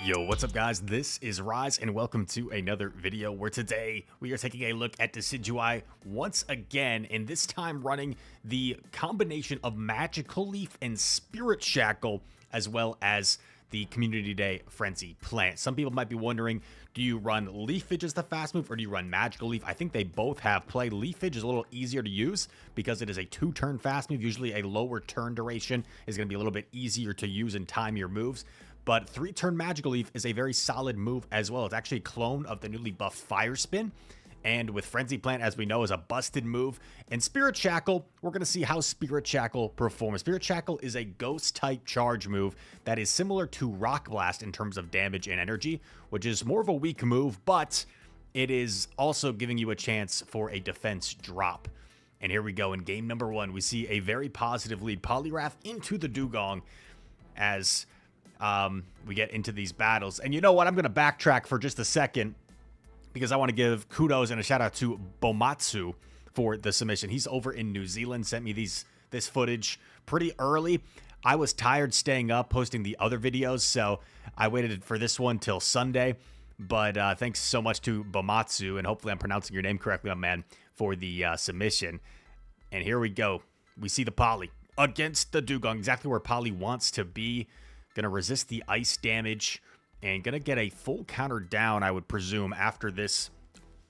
Yo, what's up guys? This is Rise and welcome to another video where today we are taking a look at Decidueye once again, and this time running the combination of Magical Leaf and Spirit Shackle as well as the Community Day Frenzy plant. Some people might be wondering, do you run Leafage as the fast move or do you run Magical Leaf? I think they both have play. Leafage is a little easier to use because it is a 2-turn fast move. Usually a lower turn duration is going to be a little bit easier to use and time your moves. But 3-turn Magical Leaf is a very solid move as well. It's actually a clone of the newly buffed Fire Spin. And with Frenzy Plant, as we know, is a busted move. And Spirit Shackle, we're going to see how Spirit Shackle performs. Spirit Shackle is a ghost-type charge move that is similar to Rock Blast in terms of damage and energy, which is more of a weak move, but it is also giving you a chance for a defense drop. And here we go. In game number 1, we see a very positive lead. Poliwrath into the Dugong as we get into these battles. And you know what? I'm going to backtrack for just a second because I want to give kudos and a shout out to Bomatsu for the submission. He's over in New Zealand, sent me this footage pretty early. I was tired staying up posting the other videos, so I waited for this one till Sunday. But thanks so much to Bomatsu, and hopefully I'm pronouncing your name correctly, my man, for the submission. And here we go. We see the Poly against the Dugong, exactly where Poly wants to be. Gonna resist the ice damage and gonna get a full counter down, I would presume, after this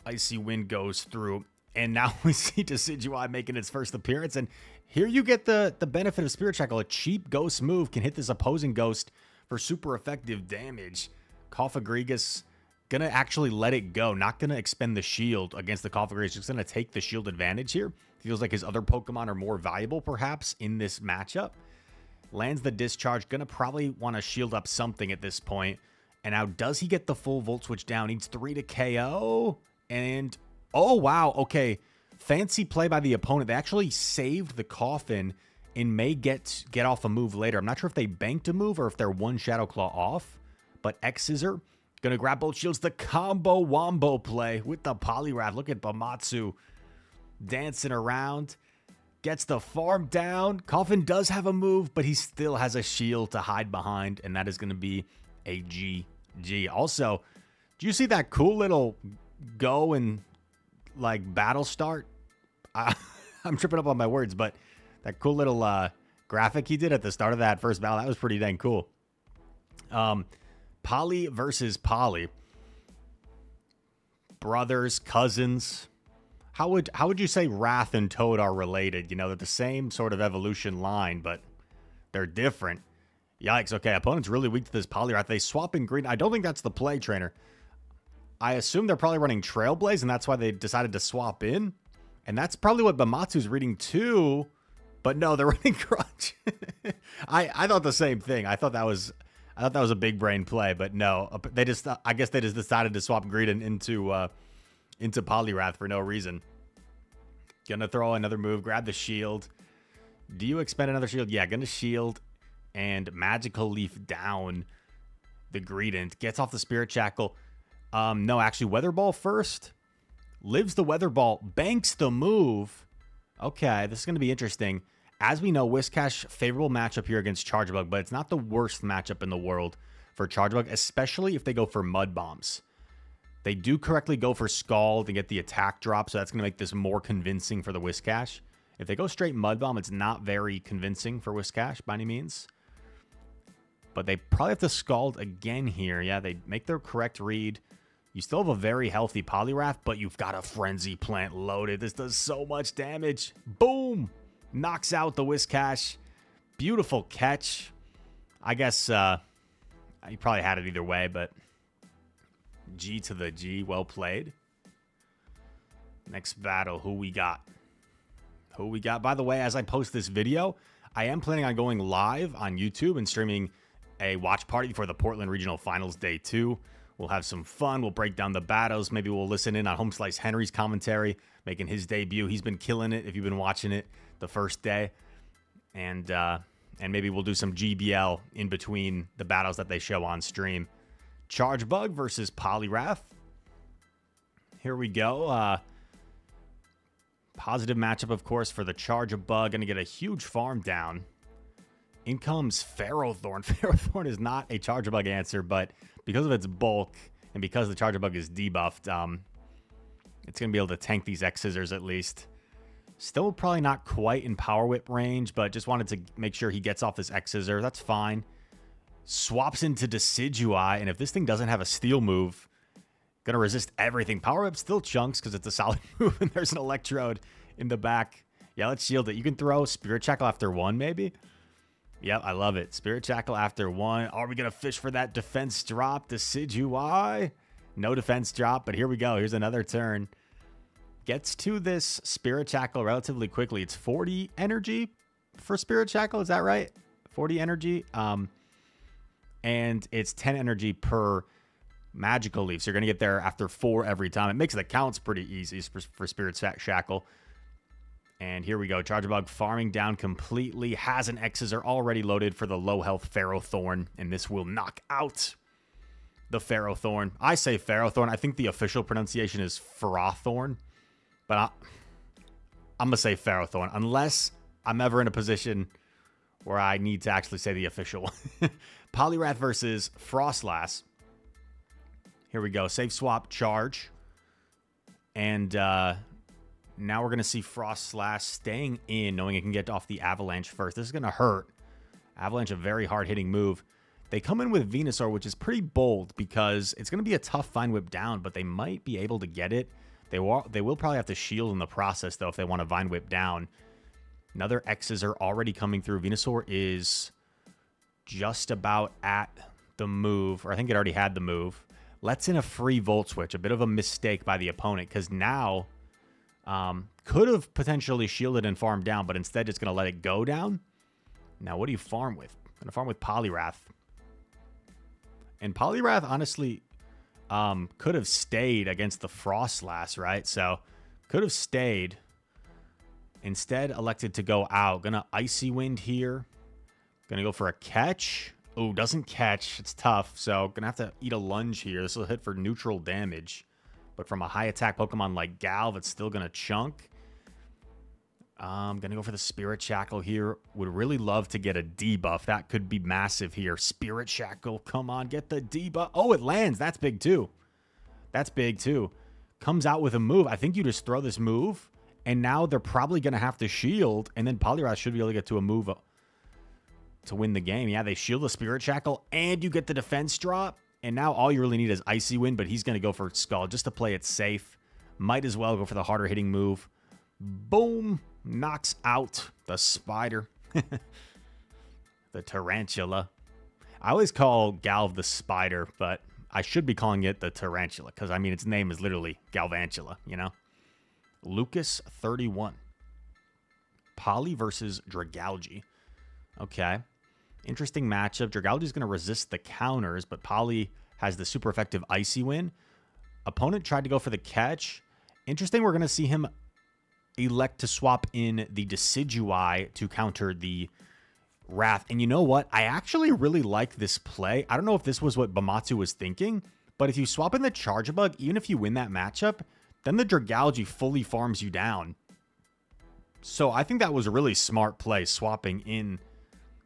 icy wind goes through. And now we see Decidueye making its first appearance. And here you get the benefit of Spirit Shackle. A cheap ghost move can hit this opposing ghost for super effective damage. Cofagrigus gonna actually let it go. Not gonna expend the shield against the Cofagrigus. Just gonna take the shield advantage here. Feels like his other Pokemon are more valuable, perhaps, in this matchup. Lands the discharge. Gonna probably want to shield up something at this point. And now, does he get the full Volt Switch down? Needs 3 to KO. And, oh, wow. Okay. Fancy play by the opponent. They actually saved the Coffin and may get off a move later. I'm not sure if they banked a move or if they're one Shadow Claw off. But X-Scissor. Gonna grab both shields. The combo wombo play with the Poliwrath. Look at Bomatsu dancing around. Gets the farm down. Coffin does have a move, but he still has a shield to hide behind, and that is going to be a GG. Also, do you see that cool little go and, like, battle start? I'm tripping up on my words, but that cool little graphic he did at the start of that first battle, that was pretty dang cool. Poly versus Poly. Brothers, cousins. How would you say Wrath and Toad are related? You know, they're the same sort of evolution line, but they're different. Yikes. Okay, opponent's really weak to this Poliwrath. They swap in green. I don't think that's the play, trainer. I assume they're probably running Trailblaze, and that's why they decided to swap in. And that's probably what Bamatsu's reading too. But no, they're running Crunch. I thought the same thing. I thought that was a big brain play, but no. I guess they just decided to swap green into Poliwrath for no reason. Gonna throw another move, grab the shield. Do you expend another shield? Yeah, gonna shield and Magical Leaf down the Greedent. Gets off the Spirit Shackle. No, actually, Weather Ball first. Lives the Weather Ball, banks the move. Okay, this is gonna be interesting. As we know, Whiscash, favorable matchup here against Chargebug, but it's not the worst matchup in the world for Chargebug, especially if they go for Mud Bombs. They do correctly go for Scald and get the attack drop, so that's going to make this more convincing for the Whiscash. If they go straight Mud Bomb, it's not very convincing for Whiscash by any means. But they probably have to Scald again here. Yeah, they make their correct read. You still have a very healthy Poliwrath, but you've got a Frenzy Plant loaded. This does so much damage. Boom! Knocks out the Whiscash. Beautiful catch. I guess you probably had it either way, but G to the G. Well played. Next battle. Who we got? By the way, as I post this video, I am planning on going live on YouTube and streaming a watch party for the Portland Regional Finals Day 2. We'll have some fun. We'll break down the battles. Maybe we'll listen in on Home Slice Henry's commentary, making his debut. He's been killing it if you've been watching it the first day. And maybe we'll do some GBL in between the battles that they show on stream. Chargebug versus Poliwrath. Here we go. Positive matchup, of course, for the Chargebug. Going to get a huge farm down In comes Ferrothorn. Ferrothorn is not a Charger Bug answer, but because of its bulk and because the Charger Bug is debuffed, it's going to be able to tank these X-Scissors at least. Still probably not quite in Power Whip range, but just wanted to make sure he gets off this X-Scissor. That's fine. Swaps into Decidueye, and if this thing doesn't have a Steel move, going to resist everything. Power Whip still chunks because it's a solid move, and there's an Electrode in the back. Yeah, let's shield it. You can throw Spirit Shackle after 1, maybe? Yep, I love it. Spirit Shackle after 1. Are we going to fish for that defense drop? Decidueye? No defense drop, but here we go. Here's another turn. Gets to this Spirit Shackle relatively quickly. It's 40 energy for Spirit Shackle. Is that right? 40 energy. And it's 10 energy per Magical Leaf. So you're going to get there after 4 every time. It makes the counts pretty easy for Spirit Shackle. And here we go. Charger Bug farming down completely. Has an X-Scissor already loaded for the low health Ferrothorn. And this will knock out the Ferrothorn. I say Ferrothorn. I think the official pronunciation is Ferrothorn. But I'm going to say Ferrothorn. Unless I'm ever in a position where I need to actually say the official one. Poliwrath versus Frostlass. Here we go. Save, swap, charge. And now we're going to see Frostlass staying in, knowing it can get off the Avalanche first. This is going to hurt. Avalanche, a very hard-hitting move. They come in with Venusaur, which is pretty bold because it's going to be a tough Vine Whip down, but they might be able to get it. They will probably have to shield in the process, though, if they want to Vine Whip down. Another X-Scissor already coming through. Venusaur is just about at the move, or I think it already had the move. Lets in a free Volt Switch. A bit of a mistake by the opponent, because now could have potentially shielded and farmed down, but instead it's going to let it go down. Now, what do you farm with? I'm going to farm with Poliwrath. And Poliwrath, honestly, could have stayed against the Frostlass, right? So, could have stayed. Instead, elected to go out. Gonna Icy Wind here. Gonna go for a catch. Oh, doesn't catch. It's tough. So, gonna have to eat a lunge here. This will hit for neutral damage. But from a high attack Pokemon like Galv, it's still gonna chunk. I'm gonna go for the Spirit Shackle here. Would really love to get a debuff. That could be massive here. Spirit Shackle, come on, get the debuff. Oh, it lands. That's big too. That's big too. Comes out with a move. I think you just throw this move, and now they're probably gonna have to shield, and then Poliwrath should be able to get to a move to win the game. Yeah, they shield the Spirit Shackle, and you get the defense drop, and now all you really need is Icy Wind, but he's gonna go for Skull just to play it safe. Might as well go for the harder hitting move. Boom. Knocks out the spider. The tarantula. I always call Galv the spider, but I should be calling it the tarantula because, I mean, its name is literally Galvantula, you know? Lucas 31. Poly versus Dragalge. Okay. Interesting matchup. Dragalge's going to resist the counters, but Poly has the super effective Icy Wind. Opponent tried to go for the catch. Interesting, we're going to see him elect to swap in the Decidueye to counter the Wrath. And you know what? I actually really like this play. I don't know if this was what Bamatsu was thinking, but if you swap in the Charger Bug, even if you win that matchup, then the Dragalge fully farms you down. So I think that was a really smart play, swapping in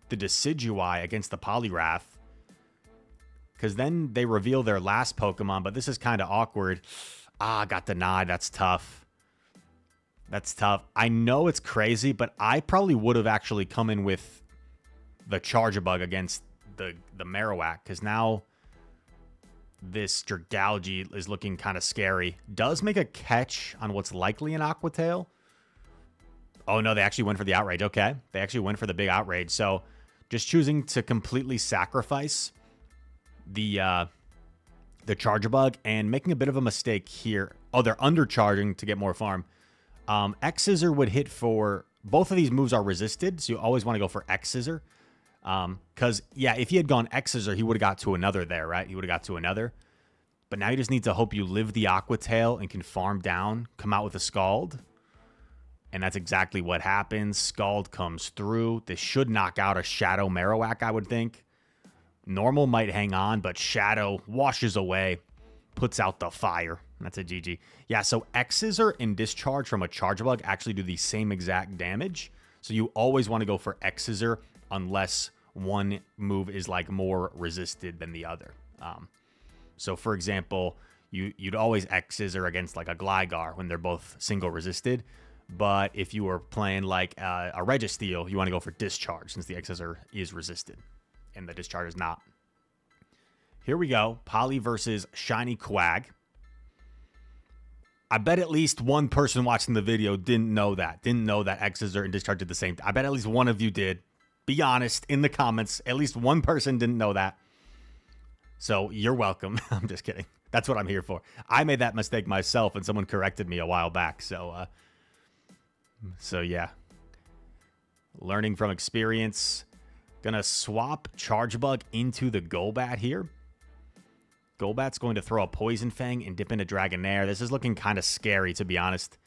the Decidueye against the Poliwrath. Because then they reveal their last Pokemon, but this is kind of awkward. Ah, got denied. That's tough. That's tough. I know it's crazy, but I probably would have actually come in with the Charger Bug against the Marowak, because now this Dragalge is looking kind of scary. Does make a catch on what's likely an Aqua Tail. Oh, no, they actually went for the Outrage. Okay, they actually went for the big Outrage. So just choosing to completely sacrifice the Charger Bug and making a bit of a mistake here. Oh, they're undercharging to get more farm. X-Scissor would hit for... Both of these moves are resisted, so you always want to go for X-Scissor. Because, yeah, if he had gone X-Scissor, he would have got to another there, right? He would have got to another. But now you just need to hope you live the Aqua Tail and can farm down, come out with a Scald. And that's exactly what happens. Scald comes through. This should knock out a Shadow Marowak, I would think. Normal might hang on, but Shadow washes away, puts out the fire. That's a GG. Yeah, so X-Scissor and Discharge from a Charger Bug actually do the same exact damage. So you always want to go for X-Scissor unless one move is like more resisted than the other. So for example, you'd always X Scissor against like a Gligar when they're both single resisted. But if you were playing like a Registeel, you want to go for Discharge since the X Scissor is resisted and the Discharge is not. Here we go. Poly versus Shiny Quag. I bet at least one person watching the video didn't know that. Didn't know that X Scissor and Discharge did the same. I bet at least one of you did. Be honest in the comments. At least one person didn't know that. So you're welcome. I'm just kidding. That's what I'm here for. I made that mistake myself and someone corrected me a while back. So yeah. Learning from experience. Gonna swap Charge Bug into the Golbat here. Golbat's going to throw a Poison Fang and dip into Dragonair. This is looking kind of scary, to be honest.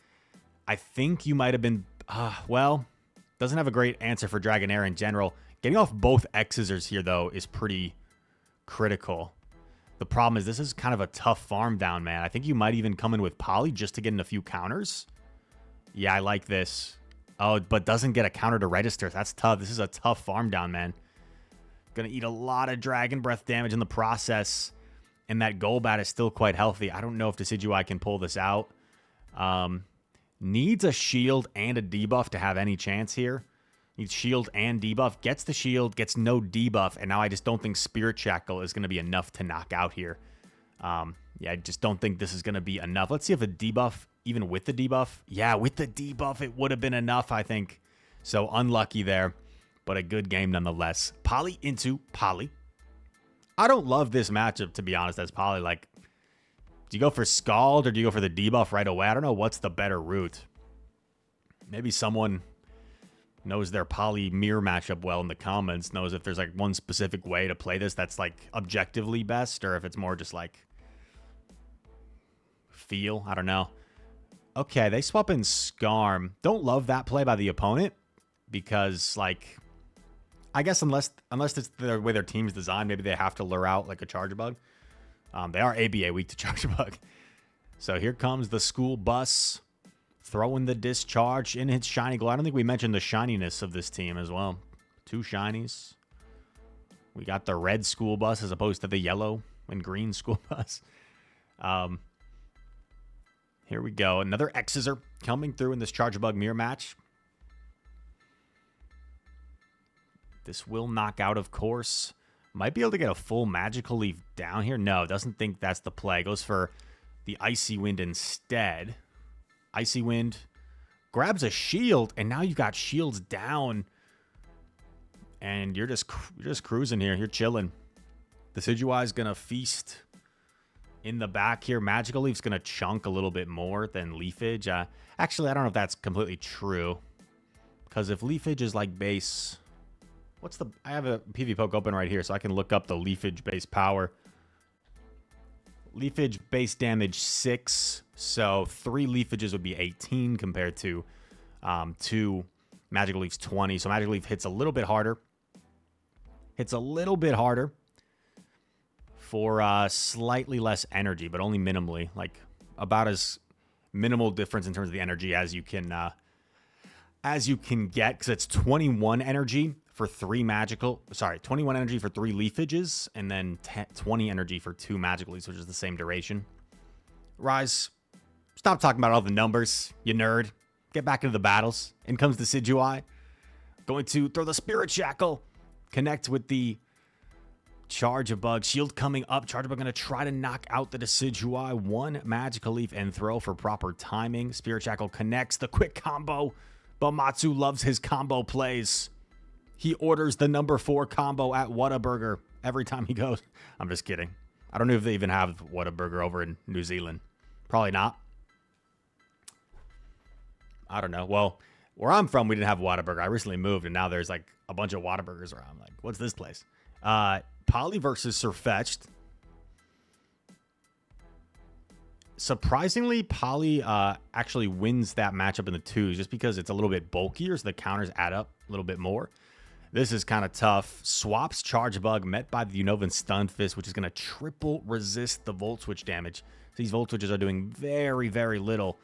I think you might have been... well, doesn't have a great answer for Dragonair in general. Getting off both X Scissors here, though, is pretty critical. The problem is this is kind of a tough farm down, man. I think you might even come in with Poly just to get in a few counters. Yeah, I like this. Oh, but doesn't get a counter to register. That's tough. This is a tough farm down, man. Gonna eat a lot of Dragon Breath damage in the process. And that Golbat is still quite healthy. I don't know if Decidueye can pull this out. Needs a shield and a debuff to have any chance here. Needs shield and debuff. Gets the shield, gets no debuff. And now I just don't think Spirit Shackle is going to be enough to knock out here. Yeah, I just don't think this is going to be enough. Let's see if a debuff, even with the debuff. Yeah, with the debuff, it would have been enough, I think. So unlucky there, but a good game nonetheless. Poly into Poly. I don't love this matchup, to be honest, as Poly. Like, do you go for Scald or do you go for the debuff right away? I don't know what's the better route. Maybe someone knows their Poly mirror matchup well in the comments, knows if there's like one specific way to play this that's like objectively best, or if it's more just like feel. I don't know. Okay, they swap in Scarm. Don't love that play by the opponent because, like, I guess unless it's the way their team's designed, maybe they have to lure out like a Charge Bug. They are ABA weak to Charge Bug. So here comes the school bus throwing the Discharge in its Shiny Glow. I don't think we mentioned the shininess of this team as well. 2 shinies. We got the red school bus as opposed to the yellow and green school bus. Here we go. Another X Scissor coming through in this Charge Bug mirror match. This will knock out, of course. Might be able to get a full Magical Leaf down here. No, doesn't think that's the play. Goes for the Icy Wind instead. Icy Wind grabs a shield, and now you've got shields down. And you're just cruising here. You're chilling. Decidueye is going to feast in the back here. Magical Leaf's going to chunk a little bit more than Leafage. Actually, I don't know if that's completely true. Because if Leafage is like base... I have a PV Poke open right here, so I can look up the Leafage base power. Leafage base damage 6, so 3 Leafages would be 18 compared to 2 Magical Leafs 20. So Magical Leaf hits a little bit harder. Hits a little bit harder for slightly less energy, but only minimally. Like about as minimal difference in terms of the energy as you can get, because it's 21 energy for 21 energy for 3 Leafages, and then 20 energy for 2 Magical Leafs, which is the same duration. Rise, stop talking about all the numbers, you nerd. Get back into the battles. In comes Decidueye. Going to throw the Spirit Shackle. Connect with the Charge Bug. Shield coming up. Charge Bug going to try to knock out the Decidueye. 1 Magical Leaf and throw for proper timing. Spirit Shackle connects. The quick combo. Bamatsu loves his combo plays. He orders the number 4 combo at Whataburger every time he goes. I'm just kidding. I don't know if they even have Whataburger over in New Zealand. Probably not. I don't know. Well, where I'm from, we didn't have Whataburger. I recently moved, and now there's like a bunch of Whataburgers around. Like, what's this place? Poly versus Surfetched. Surprisingly, Poly actually wins that matchup in the 2s just because it's a little bit bulkier, so the counters add up a little bit more. This is kind of tough. Swaps Charge Bug, met by the Unovan Stun Fist, which is going to triple resist the Volt Switch damage. These Volt Switches are doing very, very little.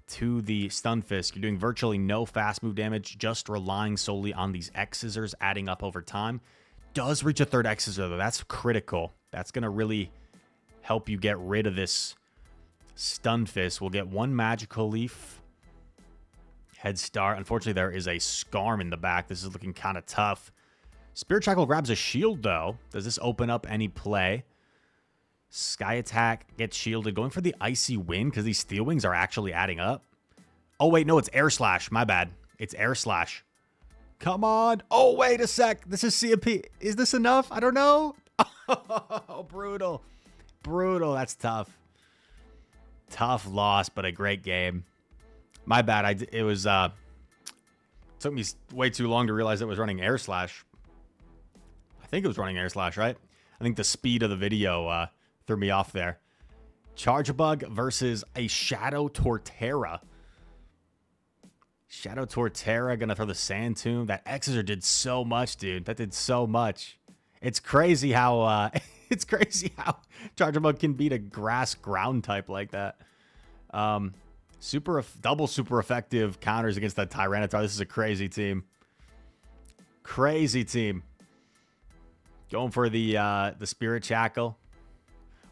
to the Stunfisk. You're doing virtually no fast move damage, just relying solely on these X-Scissors adding up over time. Does reach a third X-Scissor, though. That's critical. That's going to really help you get rid of this Stunfisk. We'll get one Magical Leaf. Head start. Unfortunately, there is a Scarm in the back. This is looking kind of tough. Spirit Shackle grabs a shield, though. Does this open up any play? Sky Attack gets shielded. Going for the Icy Wind because these Steel Wings are actually adding up. Oh, wait. No, it's Air Slash. My bad. It's Air Slash. Come on. Oh, wait a sec. This is CMP. Is this enough? I don't know. Oh, brutal. Brutal. That's tough. Tough loss, but a great game. My bad. It was took me way too long to realize it was running Air Slash. I think it was running Air Slash, right? I think the speed of the video threw me off there. Chargebug versus a Shadow Torterra. Shadow Torterra gonna throw the Sand Tomb. That Exeter did so much, dude. That did so much. It's crazy how Chargebug can beat a grass ground type like that. Double super effective counters against that Tyranitar. This is a crazy team. Crazy team. Going for the Spirit Shackle.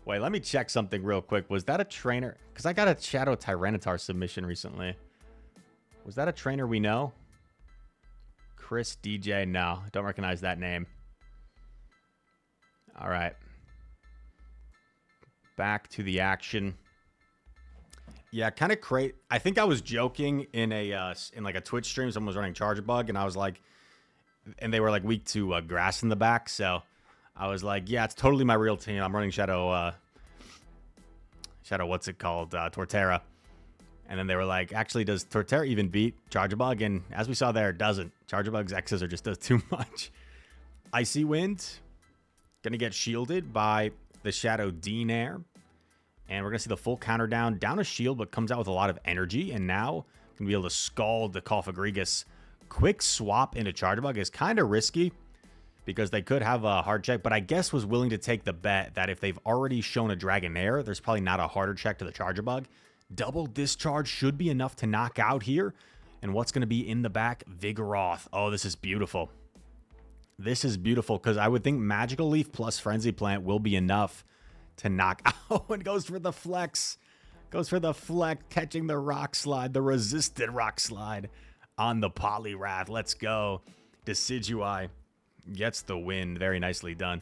Wait, let me check something real quick. Was that a trainer? Because I got a Shadow Tyranitar submission recently. Was that a trainer we know? Chris DJ? No, I don't recognize that name. All right. Back to the action. Yeah, kind of crazy. I think I was joking in like a Twitch stream. Someone was running Chargebug, and I was like, and they were like weak to grass in the back. So I was like, yeah, it's totally my real team. I'm running Shadow, what's it called? Torterra. And then they were like, actually, does Torterra even beat Chargebug? And as we saw there, it doesn't. Chargebug's X's are just does too much. Icy Wind. Going to get shielded by the Shadow Denair. And we're going to see the full counter down. Down a shield, but comes out with a lot of energy. And now going to be able to scald the Cofagrigus. Quick swap into Chargebug is kind of risky because they could have a hard check. But I guess was willing to take the bet that if they've already shown a Dragonair, there's probably not a harder check to the Chargebug. Double Discharge should be enough to knock out here. And what's going to be in the back? Vigoroth. Oh, this is beautiful. This is beautiful because I would think Magical Leaf plus Frenzy Plant will be enough to knock out. And goes for the flex. Goes for the flex, catching the Rock Slide, the resisted Rock Slide on the Poliwrath. Let's go. Decidueye gets the win. Very nicely done.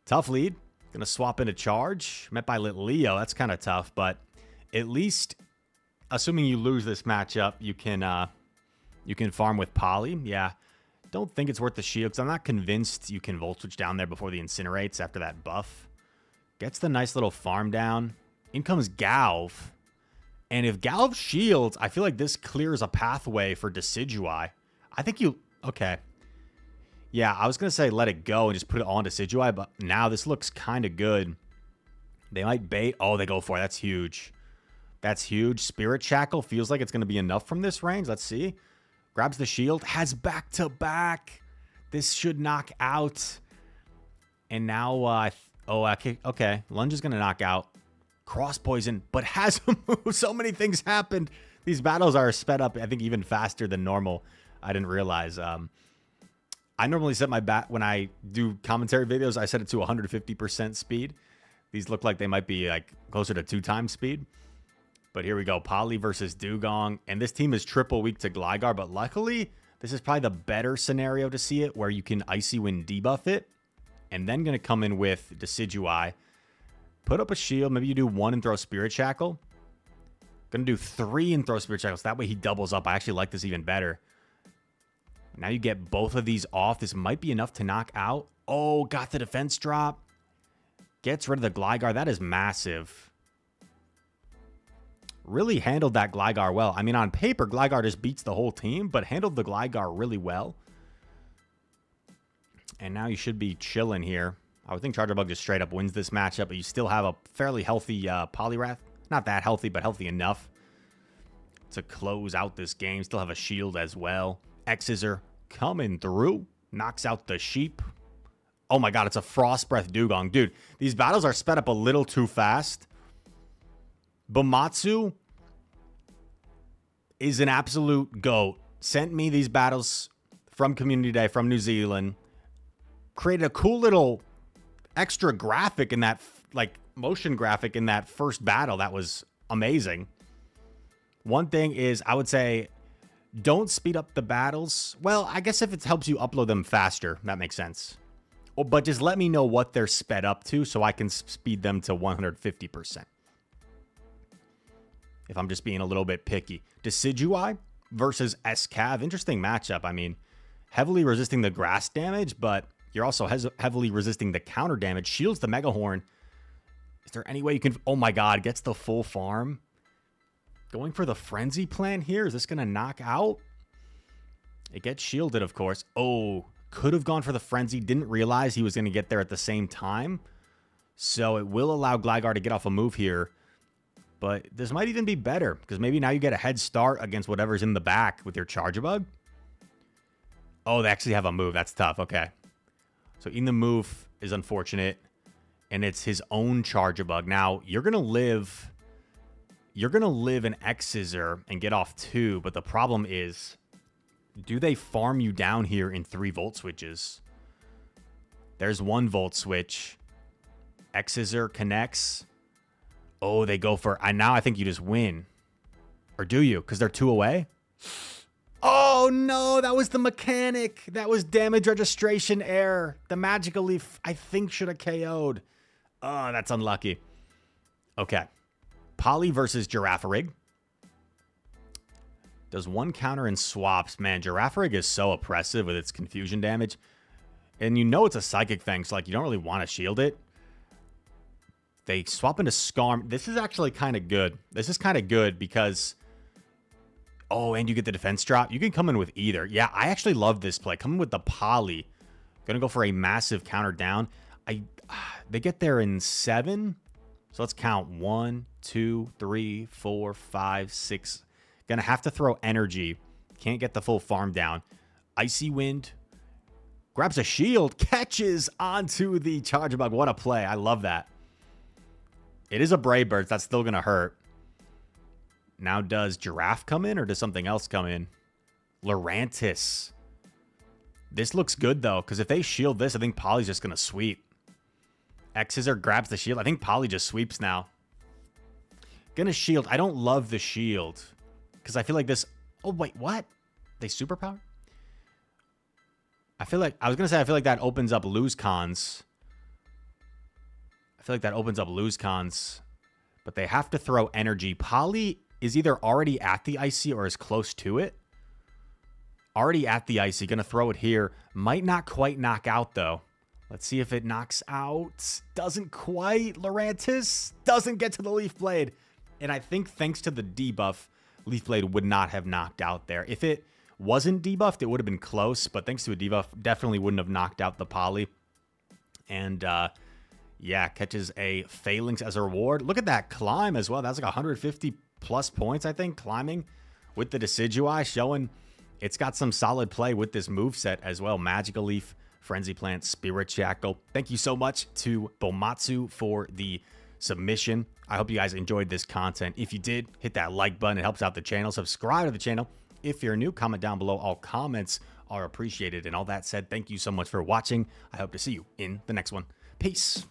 Tough lead. Going to swap into Charge. Met by Litleo. That's kind of tough, but at least, assuming you lose this matchup, you can farm with Poly. Yeah. Don't think it's worth the shield because I'm not convinced you can Volt Switch down there before the Incinerates after that buff. Gets the nice little farm down. In comes Galv. And if Galv shields, I feel like this clears a pathway for Decidueye. I think you... Okay. Yeah, I was going to say let it go and just put it all on Decidueye, but now this looks kind of good. They might bait. Oh, they go for it. That's huge. That's huge. Spirit Shackle feels like it's going to be enough from this range. Let's see. Grabs the shield. Has back-to-back. This should knock out. And now... okay. Lunge is going to knock out. Cross Poison, but has a move. So many things happened. These battles are sped up, I think, even faster than normal. I didn't realize. I normally set my bat when I do commentary videos. I set it to 150% speed. These look like they might be like closer to 2 times speed. But here we go. Poly versus Dugong. And this team is triple weak to Gligar. But luckily, this is probably the better scenario to see it where you can Icy Wind debuff it. And then going to come in with Decidueye. Put up a shield. Maybe you do 1 and throw Spirit Shackle. Going to do 3 and throw Spirit Shackle. So that way he doubles up. I actually like this even better. Now you get both of these off. This might be enough to knock out. Oh, got the defense drop. Gets rid of the Gligar. That is massive. Really handled that Gligar well. I mean, on paper, Gligar just beats the whole team, but handled the Gligar really well. And now you should be chilling here. I would think Chargebug just straight up wins this matchup, but you still have a fairly healthy Poliwrath. Not that healthy, but healthy enough to close out this game. Still have a shield as well. X-Scissor coming through. Knocks out the Sheep. Oh my god, it's a Frost Breath Dugong. Dude, these battles are sped up a little too fast. Bamatsu is an absolute GOAT. Sent me these battles from Community Day from New Zealand. Created a cool little extra graphic in that, like, motion graphic in that first battle. That was amazing. One thing is, I would say, don't speed up the battles. Well, I guess if it helps you upload them faster, that makes sense. But just let me know what they're sped up to so I can speed them to 150%. If I'm just being a little bit picky. Decidueye versus S-Cav. Interesting matchup. I mean, heavily resisting the grass damage, but you're also heavily resisting the counter damage. Shields the Mega Horn. Is there any way you can... Oh my god, gets the full farm. Going for the Frenzy plan here. Is this going to knock out? It gets shielded, of course. Oh, could have gone for the Frenzy. Didn't realize he was going to get there at the same time. So it will allow Gligar to get off a move here. But this might even be better, because maybe now you get a head start against whatever's in the back with your Charjabug. Oh, they actually have a move. That's tough. Okay. So even the move is unfortunate. And it's his own Charjabug. Now, you're going to live... You're going to live an X-Scissor and get off 2. But the problem is... Do they farm you down here in 3 Volt Switches? There's 1 Volt Switch. X-Scissor connects. Oh, they go for... now I think you just win. Or do you? Because they're 2 away? Oh, no. That was the mechanic. That was damage registration error. The Magical Leaf, I think, should have KO'd. Oh, that's unlucky. Okay. Poly versus Girafarig. Does 1 counter and swaps. Man, Girafarig is so oppressive with its confusion damage. And you know it's a Psychic Fang, so like you don't really want to shield it. They swap into Scarm. This is actually kind of good. This is kind of good because... Oh, and you get the defense drop. You can come in with either. Yeah, I actually love this play. Coming with the Poly. Gonna go for a massive counter down. They get there in 7. So let's count. 1, 2, 3, 4, 5, 6... Gonna have to throw energy. Can't get the full farm down. Icy Wind. Grabs a shield. Catches onto the Charjabug. What a play. I love that. It is a Brave Bird. That's still gonna hurt. Now does Giraffe come in or does something else come in? Lurantis. This looks good though, because if they shield this, I think Poly's just gonna sweep. X-Scissor grabs the shield. I think Poly just sweeps now. Gonna shield. I don't love the shield. Because I feel like this... Oh, wait, what? They superpower? I feel like... I was going to say, I feel like that opens up lose cons. I feel like that opens up lose cons. But they have to throw energy. Poly is either already at the Icy or is close to it. Already at the Icy. Going to throw it here. Might not quite knock out, though. Let's see if it knocks out. Doesn't quite. Lurantis doesn't get to the Leaf Blade. And I think thanks to the debuff... Leaf Blade would not have knocked out there. If it wasn't debuffed, it would have been close, but thanks to a debuff, definitely wouldn't have knocked out the Poly. And, yeah, catches a Phalanx as a reward. Look at that climb as well. That's like 150 plus points, I think, climbing with the Decidueye, showing it's got some solid play with this moveset as well. Magical Leaf, Frenzy Plant, Spirit Shackle. Thank you so much to Bomatsu for the submission. I hope you guys enjoyed this content. If you did, hit that like button. It helps out the channel. Subscribe to the channel. If you're new, comment down below. All comments are appreciated. And all that said, thank you so much for watching. I hope to see you in the next one. Peace.